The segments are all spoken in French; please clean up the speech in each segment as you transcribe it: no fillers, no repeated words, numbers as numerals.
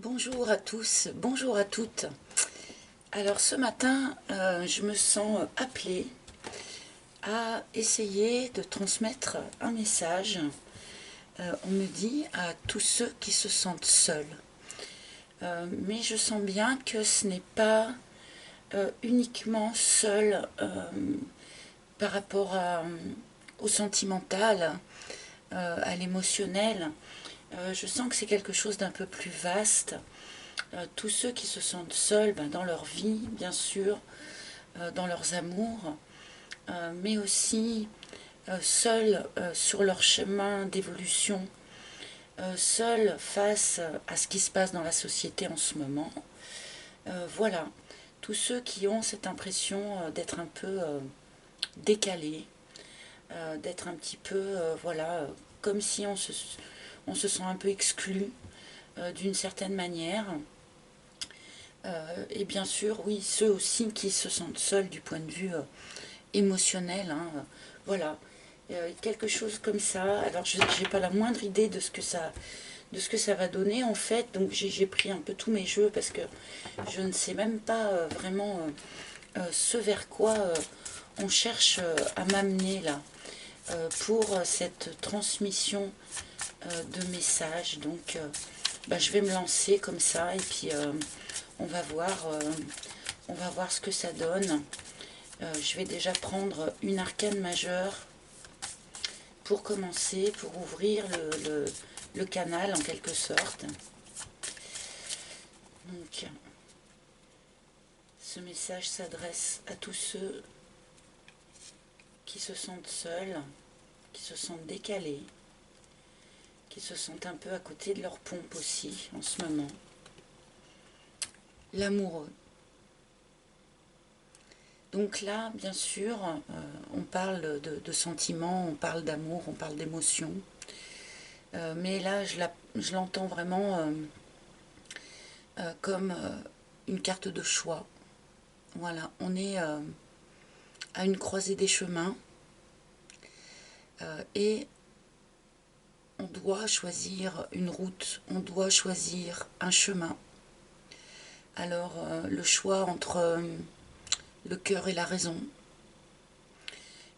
Bonjour à tous, bonjour à toutes. Alors ce matin, je me sens appelée à essayer de transmettre un message. On me dit à tous ceux qui se sentent seuls. Mais je sens bien que ce n'est pas uniquement seul par rapport au sentimental, à l'émotionnel. Je sens que c'est quelque chose d'un peu plus vaste. Tous ceux qui se sentent seuls dans leur vie, bien sûr, dans leurs amours, mais aussi seuls sur leur chemin d'évolution, seuls face à ce qui se passe dans la société en ce moment. Voilà, tous ceux qui ont cette impression d'être un peu décalés, d'être un petit peu, voilà, comme si on se sent un peu exclu d'une certaine manière. Et bien sûr, oui, ceux aussi qui se sentent seuls du point de vue émotionnel. Hein, voilà, quelque chose comme ça. Alors, je n'ai pas la moindre idée de ce que ça va donner en fait. Donc, j'ai pris un peu tous mes jeux parce que je ne sais même pas vraiment ce vers quoi on cherche à m'amener là pour cette transmission de messages. Donc, je vais me lancer comme ça et puis on va voir, on va voir ce que ça donne. Je vais déjà prendre une arcane majeure pour commencer, pour ouvrir le canal en quelque sorte. Donc, ce message s'adresse à tous ceux qui se sentent seuls, qui se sentent décalés, qui se sentent un peu à côté de leur pompe aussi en ce moment. L'amoureux. Donc là, bien sûr, on parle de sentiments, on parle d'amour, on parle d'émotion. Mais là, je l'entends vraiment comme une carte de choix. Voilà, on est à une croisée des chemins et on doit choisir une route, on doit choisir un chemin. Alors, le choix entre le cœur et la raison,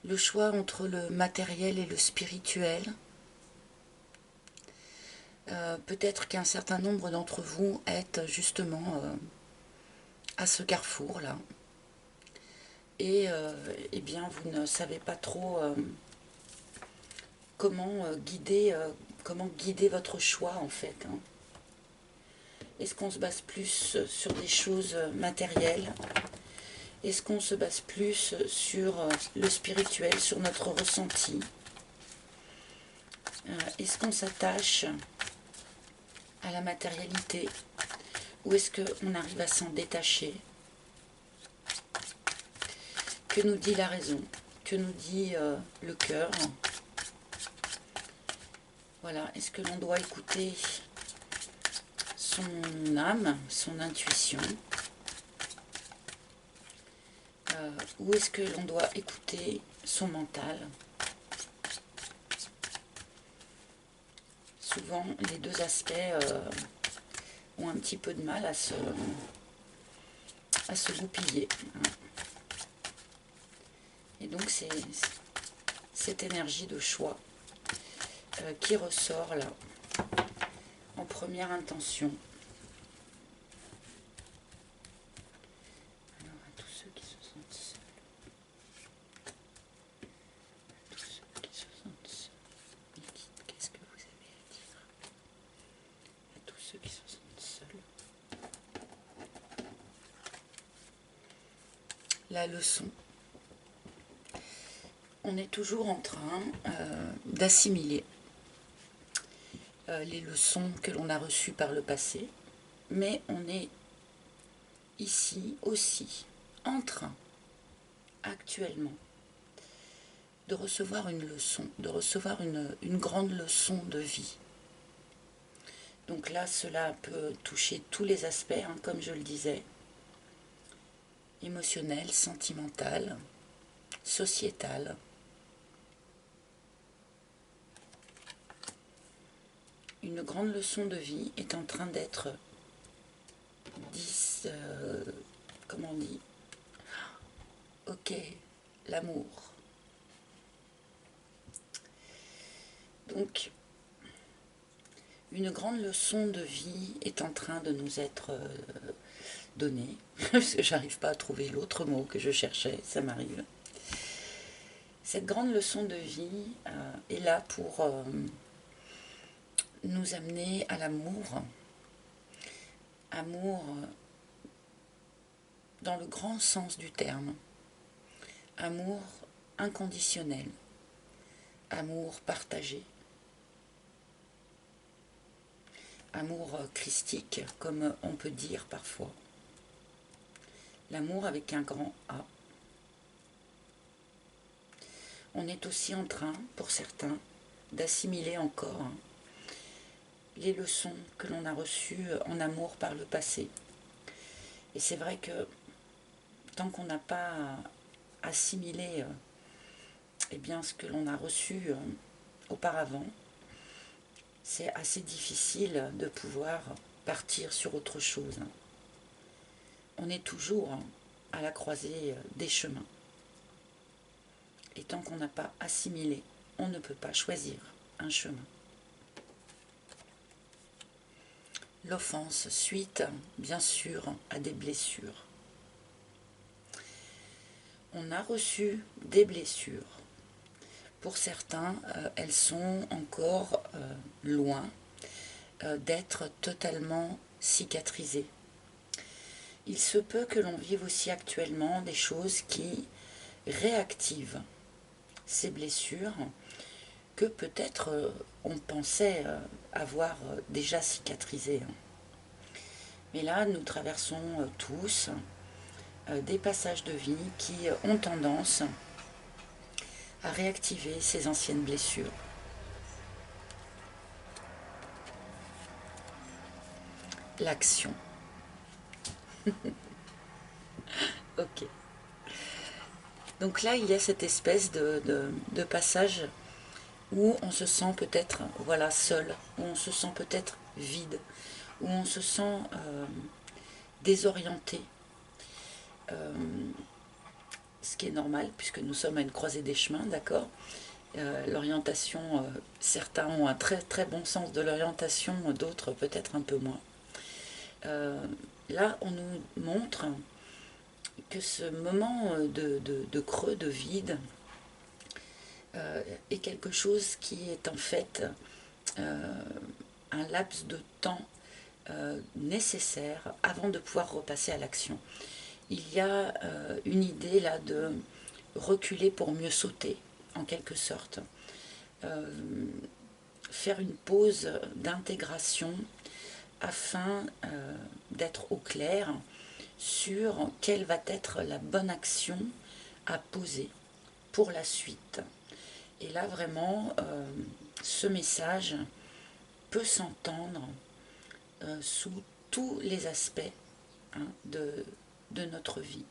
le choix entre le matériel et le spirituel. Peut-être qu'un certain nombre d'entre vous êtes justement à ce carrefour-là. Et eh bien, vous ne savez pas trop comment guider votre choix en fait. Hein. Est-ce qu'on se base plus sur des choses matérielles? Est-ce qu'on se base plus sur le spirituel, sur notre ressenti? Est-ce qu'on s'attache à la matérialité? Ou est-ce qu'on arrive à s'en détacher? Que nous dit la raison? Que nous dit le cœur? Voilà, est-ce que l'on doit écouter son âme, son intuition, ou est-ce que l'on doit écouter son mental? Souvent, les deux aspects ont un petit peu de mal à se goupiller. Et donc, c'est cette énergie de choix qui ressort là, en première intention. Alors, à tous ceux qui se sentent seuls, à tous ceux qui se sentent seuls, qu'est-ce que vous avez à dire? À tous ceux qui se sentent seuls. La leçon. On est toujours en train d'assimiler les leçons que l'on a reçues par le passé, mais on est ici aussi en train, actuellement, de recevoir une leçon, de recevoir une grande leçon de vie. Donc là, cela peut toucher tous les aspects, hein, comme je le disais, émotionnel, sentimental, sociétal. Une grande leçon de vie est en train d'être comment on dit? Ok, l'amour. Donc, une grande leçon de vie est en train de nous être donnée, parce que j'arrive pas à trouver l'autre mot que je cherchais, ça m'arrive. Cette grande leçon de vie est là pour nous amener à l'amour. Amour dans le grand sens du terme. Amour inconditionnel. Amour partagé. Amour christique, comme on peut dire parfois. L'amour avec un grand A. On est aussi en train, pour certains, d'assimiler encore les leçons que l'on a reçues en amour par le passé. Et c'est vrai que tant qu'on n'a pas assimilé eh bien, ce que l'on a reçu auparavant, c'est assez difficile de pouvoir partir sur autre chose. On est toujours à la croisée des chemins. Et tant qu'on n'a pas assimilé, on ne peut pas choisir un chemin. L'offense suite, bien sûr, à des blessures. On a reçu des blessures. Pour certains, elles sont encore loin d'être totalement cicatrisées. Il se peut que l'on vive aussi actuellement des choses qui réactivent ces blessures que peut-être on pensait avoir déjà cicatrisées. Mais là, nous traversons tous des passages de vie qui ont tendance à réactiver ces anciennes blessures. L'action. Ok. Donc là, il y a cette espèce de passage où on se sent peut-être voilà, seul, où on se sent peut-être vide, où on se sent désorienté. Ce qui est normal, puisque nous sommes à une croisée des chemins, d'accord. L'orientation, certains ont un très très bon sens de l'orientation, d'autres peut-être un peu moins. Là, on nous montre que ce moment de creux, de vide, est quelque chose qui est en fait un laps de temps nécessaire avant de pouvoir repasser à l'action. Il y a une idée là de reculer pour mieux sauter, en quelque sorte. Faire une pause d'intégration afin d'être au clair sur quelle va être la bonne action à poser pour la suite. Et là vraiment, ce message peut s'entendre sous tous les aspects de notre vie.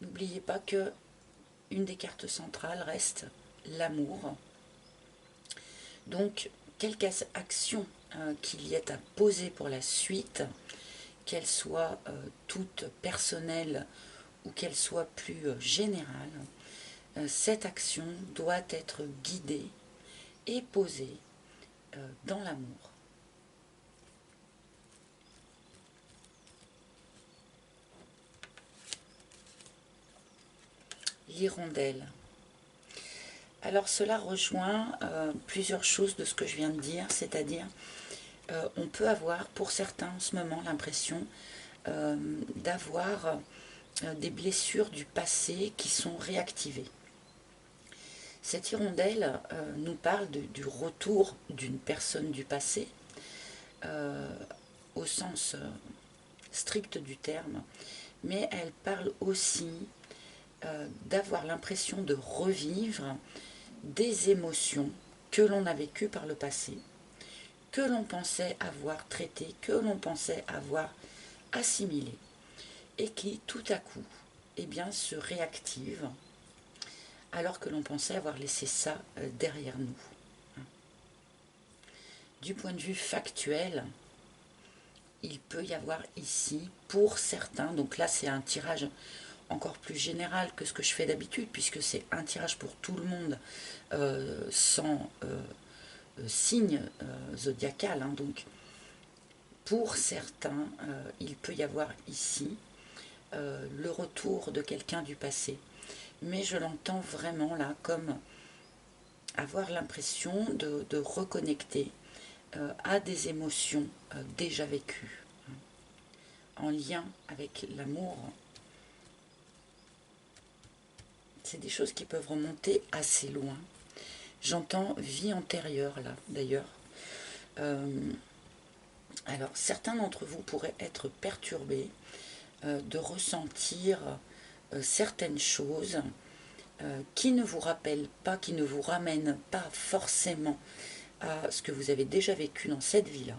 N'oubliez pas que une des cartes centrales reste l'amour. Donc, quelque action qu'il y ait à poser pour la suite, qu'elle soit toute personnelle ou qu'elle soit plus générale, cette action doit être guidée et posée dans l'amour. L'hirondelle. Alors cela rejoint plusieurs choses de ce que je viens de dire, c'est-à-dire on peut avoir pour certains en ce moment l'impression d'avoir des blessures du passé qui sont réactivées. Cette hirondelle nous parle du retour d'une personne du passé au sens strict du terme, mais elle parle aussi d'avoir l'impression de revivre des émotions que l'on a vécues par le passé, que l'on pensait avoir traitées, que l'on pensait avoir assimilées, et qui tout à coup eh bien, se réactivent alors que l'on pensait avoir laissé ça derrière nous. Du point de vue factuel, il peut y avoir ici, pour certains, donc là c'est un tirage encore plus général que ce que je fais d'habitude, puisque c'est un tirage pour tout le monde, sans signe zodiacal, hein, donc pour certains, il peut y avoir ici le retour de quelqu'un du passé, mais je l'entends vraiment là comme avoir l'impression de reconnecter à des émotions déjà vécues, en lien avec l'amour. C'est des choses qui peuvent remonter assez loin. J'entends vie antérieure là, d'ailleurs. Alors, certains d'entre vous pourraient être perturbés de ressentir certaines choses qui ne vous rappellent pas, qui ne vous ramènent pas forcément à ce que vous avez déjà vécu dans cette vie-là.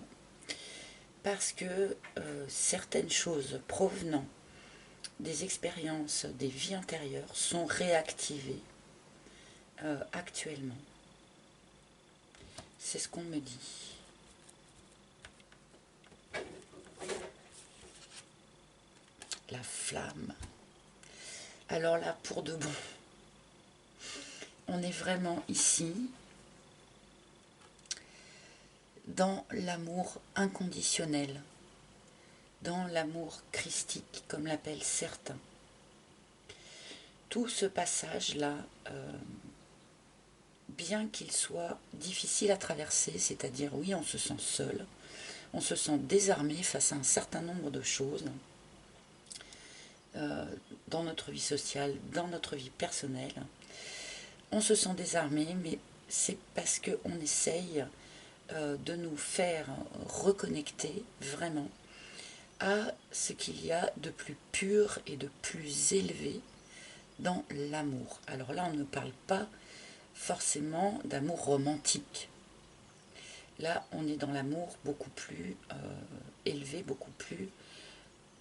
Parce que certaines choses provenant des expériences, des vies antérieures sont réactivées actuellement. C'est ce qu'on me dit. La flamme. Alors là, pour de bon, on est vraiment ici dans l'amour inconditionnel, dans l'amour christique, comme l'appellent certains. Tout ce passage-là, bien qu'il soit difficile à traverser, c'est-à-dire oui, on se sent seul, on se sent désarmé face à un certain nombre de choses dans notre vie sociale, dans notre vie personnelle. On se sent désarmé, mais c'est parce qu'on essaye de nous faire reconnecter vraiment à ce qu'il y a de plus pur et de plus élevé dans l'amour. Alors là, on ne parle pas forcément d'amour romantique. Là, on est dans l'amour beaucoup plus élevé, beaucoup plus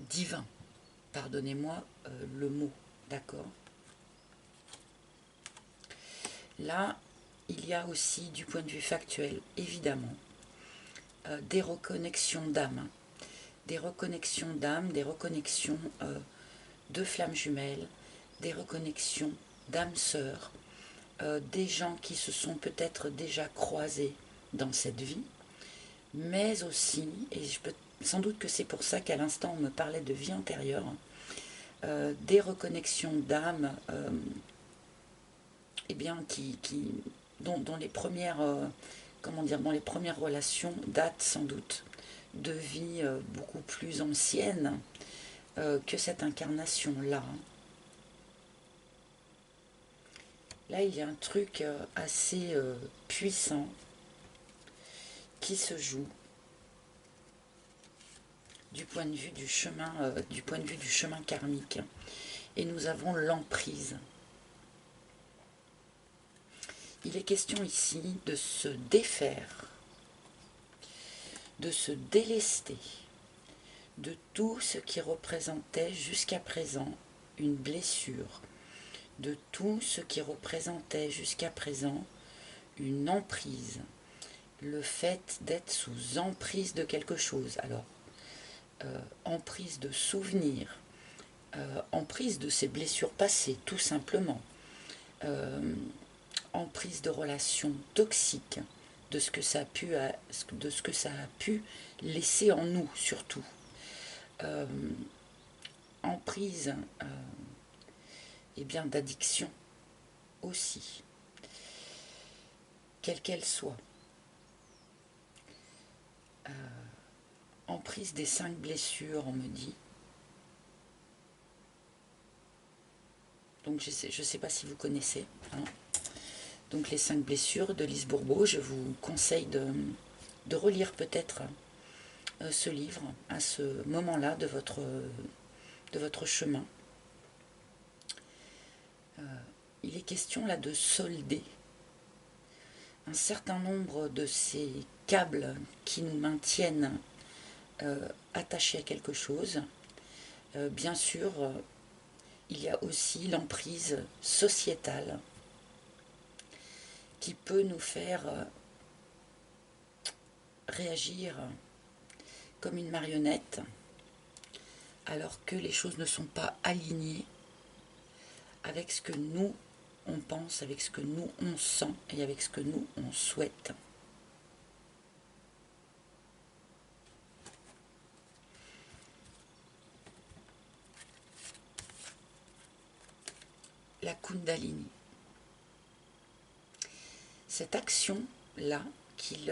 divin. Pardonnez-moi le mot, d'accord? Là, il y a aussi, du point de vue factuel, évidemment, des reconnexions d'âme. Des reconnexions d'âme, des reconnexions de flammes jumelles, des reconnexions d'âmes sœurs, des gens qui se sont peut-être déjà croisés dans cette vie, mais aussi, et je peux, sans doute que c'est pour ça qu'à l'instant on me parlait de vie antérieure, des reconnexions d'âme eh bien, dont les premières, comment dire, dont les premières relations datent sans doute de vies beaucoup plus anciennes que cette incarnation-là. Là, il y a un truc assez puissant qui se joue du point de vue du chemin, karmique. Et nous avons l'emprise. Il est question ici de se défaire, de se délester de tout ce qui représentait jusqu'à présent une blessure, de tout ce qui représentait jusqu'à présent une emprise, le fait d'être sous emprise de quelque chose. Alors, emprise de souvenirs, emprise de ses blessures passées, tout simplement, emprise de relations toxiques, de ce que ça a pu laisser en nous surtout, emprise eh bien d'addiction aussi, quelle qu'elle soit, emprise des 5 blessures, on me dit. Donc je sais pas si vous connaissez, hein. Donc les 5 blessures de Lise Bourbeau, je vous conseille de relire peut-être ce livre à ce moment-là de votre chemin. Il est question là de solder un certain nombre de ces câbles qui nous maintiennent attachés à quelque chose. Bien sûr, il y a aussi l'emprise sociétale qui peut nous faire réagir comme une marionnette, alors que les choses ne sont pas alignées avec ce que nous, on pense, avec ce que nous, on sent et avec ce que nous, on souhaite. La Kundalini. Cette action-là qu'il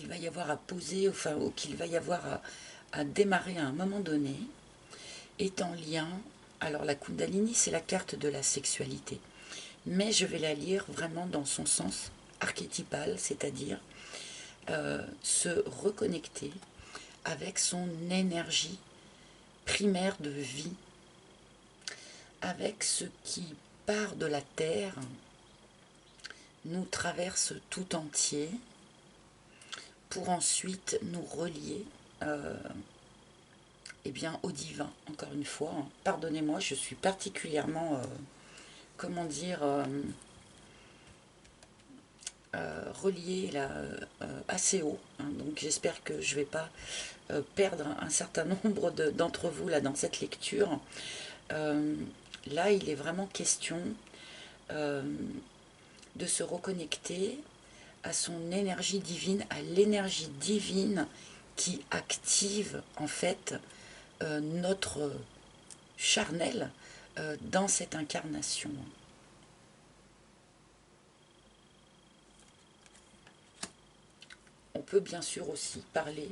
va y avoir à poser, enfin, ou qu'il va y avoir à démarrer à un moment donné, est en lien. Alors la Kundalini, c'est la carte de la sexualité, mais je vais la lire vraiment dans son sens archétypal, c'est-à-dire se reconnecter avec son énergie primaire de vie, avec ce qui part de la terre, nous traverse tout entier, pour ensuite nous relier eh bien, au divin, encore une fois. Pardonnez-moi, je suis particulièrement, comment dire, reliée là, assez haut. Hein, donc j'espère que je ne vais pas perdre un certain nombre d'entre vous là dans cette lecture. Là, il est vraiment question de se reconnecter à son énergie divine, à l'énergie divine qui active en fait notre charnel dans cette incarnation. On peut bien sûr aussi parler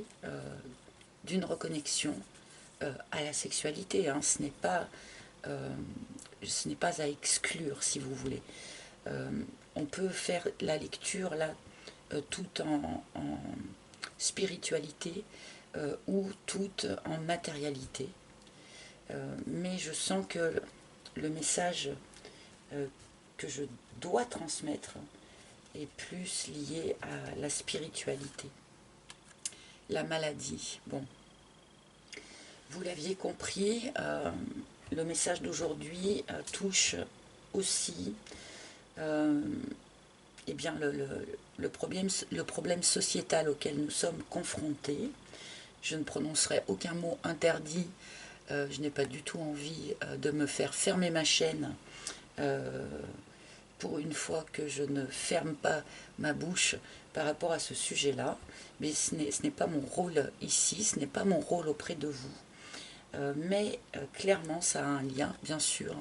d'une reconnexion à la sexualité. Hein. Ce n'est pas à exclure, si vous voulez. On peut faire la lecture là tout en spiritualité ou tout en matérialité. Mais je sens que le message que je dois transmettre est plus lié à la spiritualité. La maladie, bon, vous l'aviez compris, le message d'aujourd'hui touche aussi eh bien le problème sociétal auquel nous sommes confrontés. Je ne prononcerai aucun mot interdit, je n'ai pas du tout envie de me faire fermer ma chaîne pour une fois que je ne ferme pas ma bouche par rapport à ce sujet-là, mais ce n'est pas mon rôle ici, ce n'est pas mon rôle auprès de vous. Mais clairement, ça a un lien, bien sûr,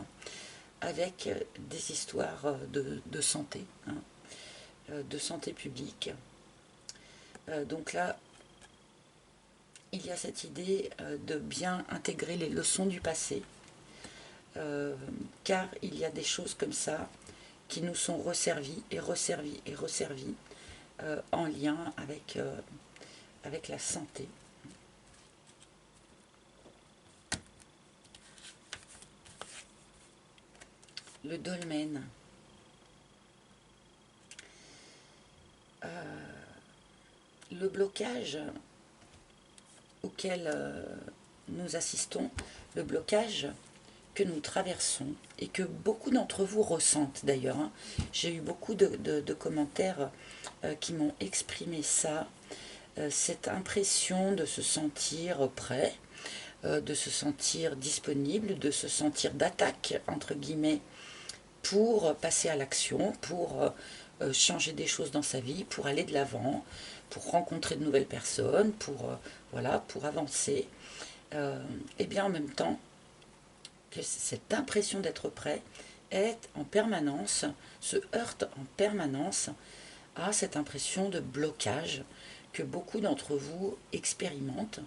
avec des histoires de santé, hein, de santé publique. Donc là, il y a cette idée de bien intégrer les leçons du passé, car il y a des choses comme ça qui nous sont resservies et resservies et resservies en lien avec la santé. Le dolmen. Le blocage auquel nous assistons, le blocage que nous traversons et que beaucoup d'entre vous ressentent d'ailleurs. Hein. J'ai eu beaucoup de commentaires qui m'ont exprimé ça, cette impression de se sentir prêt, de se sentir disponible, de se sentir d'attaque, entre guillemets, pour passer à l'action, pour changer des choses dans sa vie, pour aller de l'avant, pour rencontrer de nouvelles personnes, voilà, pour avancer. Et bien en même temps, que cette impression d'être prêt est en permanence, se heurte en permanence à cette impression de blocage que beaucoup d'entre vous expérimentent,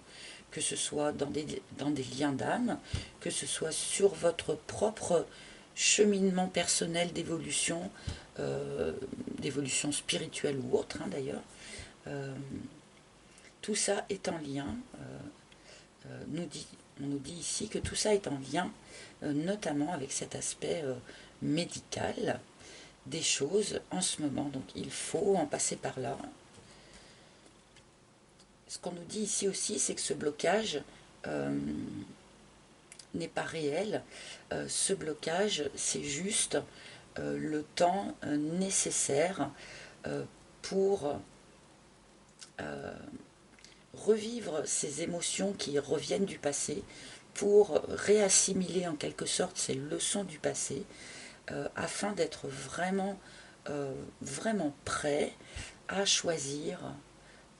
que ce soit dans des liens d'âme, que ce soit sur votre propre cheminement personnel d'évolution, d'évolution spirituelle ou autre, hein, d'ailleurs. Tout ça est en lien, on nous dit ici que tout ça est en lien notamment avec cet aspect médical des choses en ce moment. Donc il faut en passer par là. Ce qu'on nous dit ici aussi, c'est que ce blocage n'est pas réel. Ce blocage, c'est juste le temps nécessaire pour revivre ces émotions qui reviennent du passé pour réassimiler en quelque sorte ces leçons du passé afin d'être vraiment prêt à choisir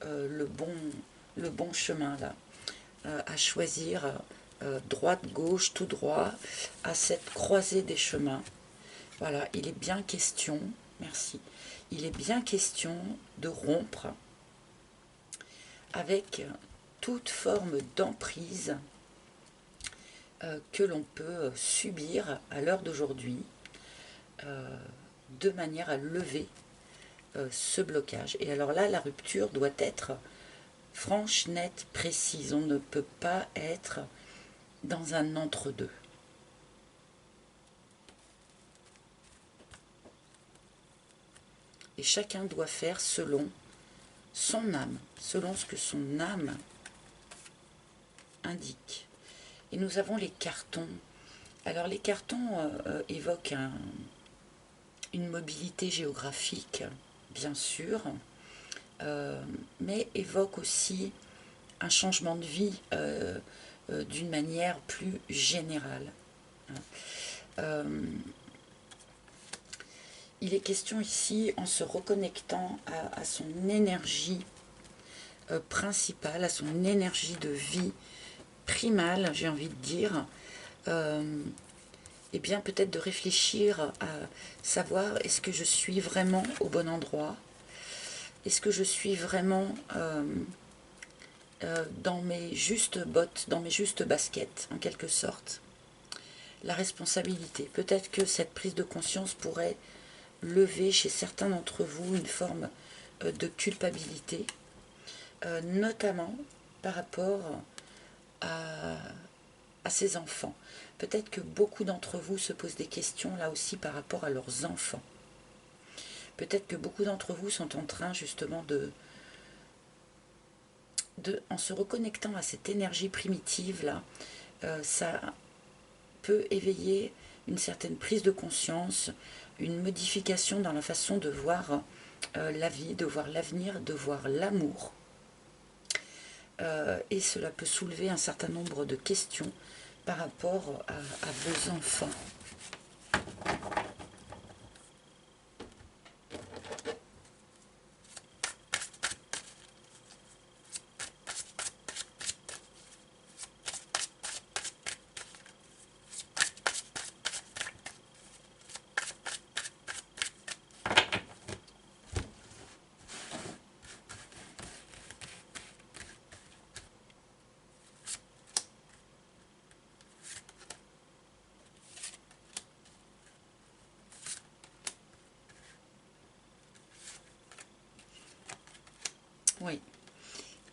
le bon chemin là, à choisir droite, gauche, tout droit, à cette croisée des chemins. Voilà, il est bien question, merci, il est bien question de rompre avec toute forme d'emprise que l'on peut subir à l'heure d'aujourd'hui, de manière à lever ce blocage. Et alors là, la rupture doit être franche, nette, précise. On ne peut pas être dans un entre-deux. Et chacun doit faire selon son âme, selon ce que son âme indique. Et nous avons les cartons. Alors les cartons évoquent une mobilité géographique, bien sûr, mais évoquent aussi un changement de vie d'une manière plus générale. Il est question ici, en se reconnectant à son énergie principale, à son énergie de vie primale, j'ai envie de dire, et bien peut-être de réfléchir à savoir est-ce que je suis vraiment au bon endroit, est-ce que je suis vraiment dans mes justes bottes, dans mes justes baskets, en quelque sorte. La responsabilité. Peut-être que cette prise de conscience pourrait lever chez certains d'entre vous une forme de culpabilité, notamment par rapport à ses enfants. Peut-être que beaucoup d'entre vous se posent des questions là aussi par rapport à leurs enfants. Peut-être que beaucoup d'entre vous sont en train justement en se reconnectant à cette énergie primitive là, ça peut éveiller une certaine prise de conscience, une modification dans la façon de voir la vie, de voir l'avenir, de voir l'amour. Et cela peut soulever un certain nombre de questions par rapport à vos enfants. Oui.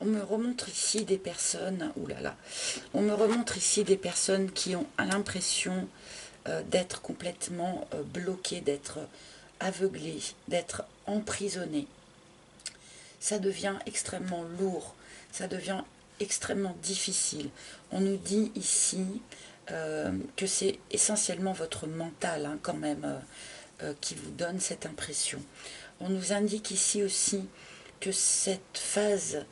On me remontre ici des personnes, oulala, on me remontre ici des personnes qui ont l'impression d'être complètement bloquées, d'être aveuglées, d'être emprisonnées. Ça devient extrêmement lourd, ça devient extrêmement difficile. On nous dit ici que c'est essentiellement votre mental hein, quand même qui vous donne cette impression. On nous indique ici aussi que cette phase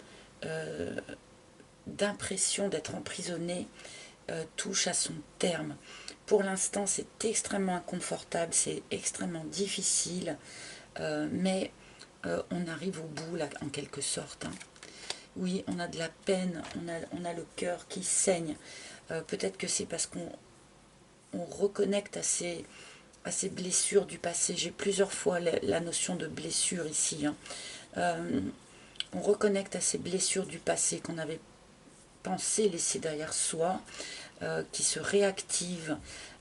d'impression d'être emprisonné touche à son terme. Pour l'instant, c'est extrêmement inconfortable, c'est extrêmement difficile, mais on arrive au bout, là, en quelque sorte. Hein. Oui, on a de la peine, on a le cœur qui saigne. Peut-être que c'est parce qu'on reconnecte à ces blessures du passé. J'ai plusieurs fois la notion de blessure ici. Hein. On reconnecte à ces blessures du passé qu'on avait pensé laisser derrière soi, qui se réactivent,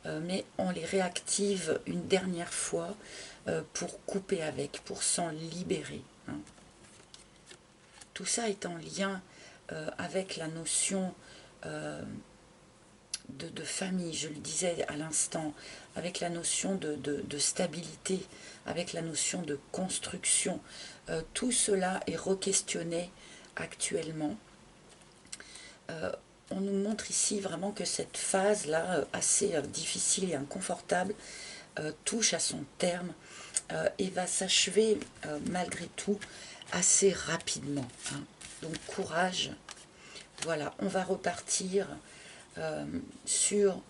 mais on les réactive une dernière fois pour couper avec, pour s'en libérer. Hein. Tout ça est en lien avec la notion de famille, je le disais à l'instant, avec la notion de stabilité, avec la notion de construction. Tout cela est re-questionné actuellement. On nous montre ici vraiment que cette phase-là, assez difficile et inconfortable, touche à son terme et va s'achever malgré tout assez rapidement. Hein. Donc courage. Voilà, on va repartir sur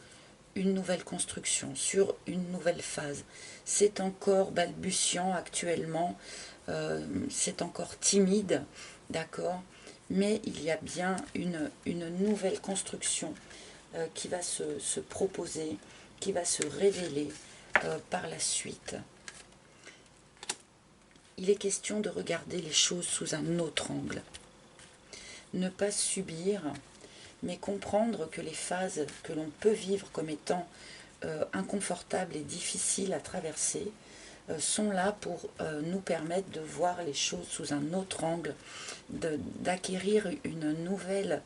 une nouvelle construction, sur une nouvelle phase. C'est encore balbutiant actuellement, c'est encore timide, d'accord, mais il y a bien une nouvelle construction qui va se proposer, qui va se révéler par la suite. Il est question de regarder les choses sous un autre angle. Ne pas subir, mais comprendre que les phases que l'on peut vivre comme étant inconfortables et difficiles à traverser sont là pour nous permettre de voir les choses sous un autre angle, d'acquérir une nouvelle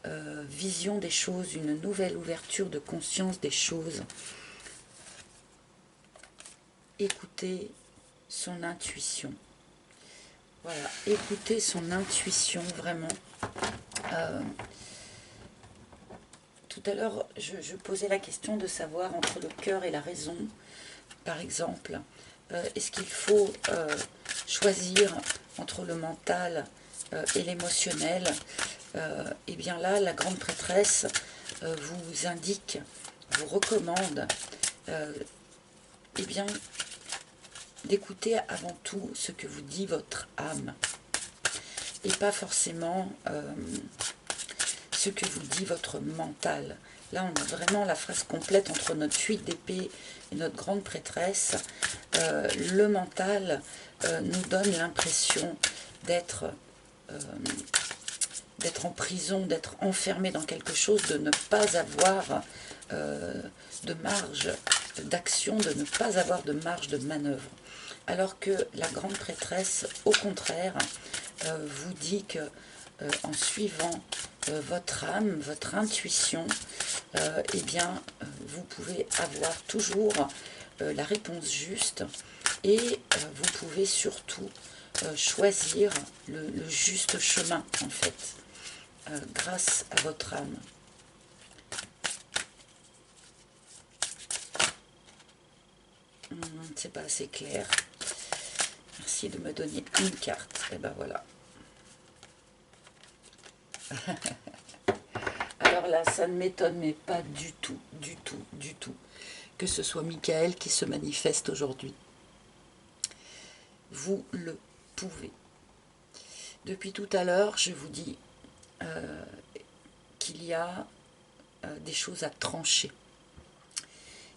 vision des choses, une nouvelle ouverture de conscience des choses. Écouter son intuition. Voilà, écouter son intuition vraiment. Tout à l'heure, je posais la question de savoir entre le cœur et la raison, par exemple. Est-ce qu'il faut choisir entre le mental et l'émotionnel? Et bien là, la grande prêtresse vous indique, vous recommande eh bien, d'écouter avant tout ce que vous dit votre âme et pas forcément ce que vous dit votre mental. Là, on a vraiment la phrase complète entre notre fuite d'épée et notre grande prêtresse. Le mental nous donne l'impression d'être en prison, d'être enfermé dans quelque chose, de ne pas avoir de marge d'action, de ne pas avoir de marge de manœuvre. Alors que la grande prêtresse, au contraire, vous dit que en suivant votre âme, votre intuition, eh bien, vous pouvez avoir toujours la réponse juste et vous pouvez surtout choisir le juste chemin, en fait, grâce à votre âme. C'est pas assez clair. Merci de me donner une carte. Et ben voilà. Alors là, ça ne m'étonne mais pas du tout, que ce soit Michael qui se manifeste aujourd'hui. Vous le pouvez. Depuis tout à l'heure, je vous dis qu'il y a des choses à trancher,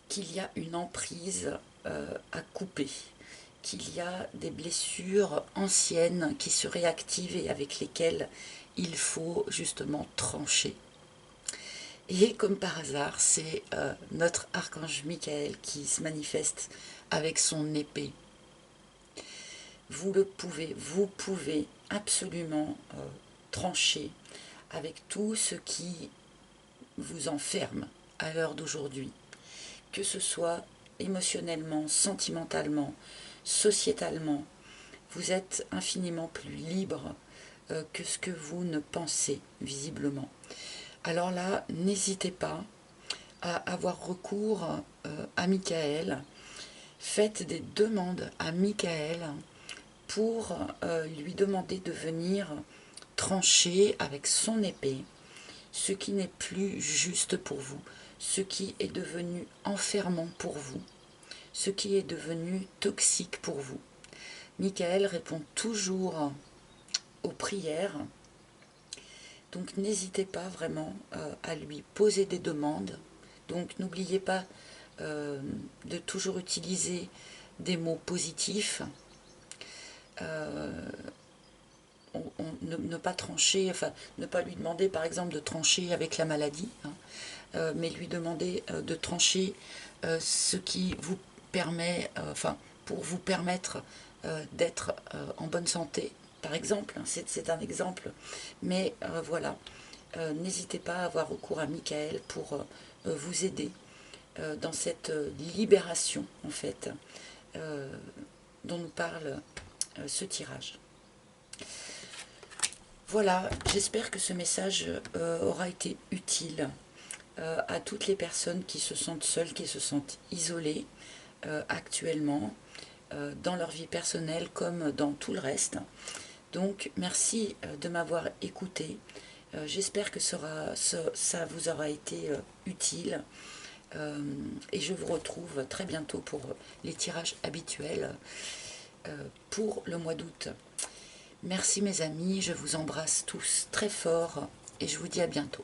qu'il y a une emprise à couper, qu'il y a des blessures anciennes qui se réactivent et avec lesquelles il faut justement trancher. Et comme par hasard, c'est notre archange Michael qui se manifeste avec son épée. Vous pouvez absolument trancher avec tout ce qui vous enferme à l'heure d'aujourd'hui, que ce soit émotionnellement, sentimentalement, sociétalement. Vous êtes infiniment plus libre que ce que vous ne pensez visiblement. Alors là, n'hésitez pas à avoir recours à Michael. Faites des demandes à Michael pour lui demander de venir trancher avec son épée ce qui n'est plus juste pour vous, ce qui est devenu enfermant pour vous, ce qui est devenu toxique pour vous. Michael répond toujours aux prières, donc n'hésitez pas vraiment à lui poser des demandes. Donc n'oubliez pas de toujours utiliser des mots positifs, ne pas trancher, enfin ne pas lui demander par exemple de trancher avec la maladie, hein, mais lui demander de trancher ce qui vous permet, enfin pour vous permettre d'être en bonne santé, par exemple, hein, c'est un exemple, mais voilà, n'hésitez pas à avoir recours à Michael pour vous aider dans cette libération en fait dont nous parle ce tirage. Voilà, j'espère que ce message aura été utile à toutes les personnes qui se sentent seules, qui se sentent isolées actuellement dans leur vie personnelle comme dans tout le reste. Donc merci de m'avoir écouté. J'espère que ça vous aura été utile. Et je vous retrouve très bientôt pour les tirages habituels pour le mois d'août. Merci mes amis, je vous embrasse tous très fort et je vous dis à bientôt.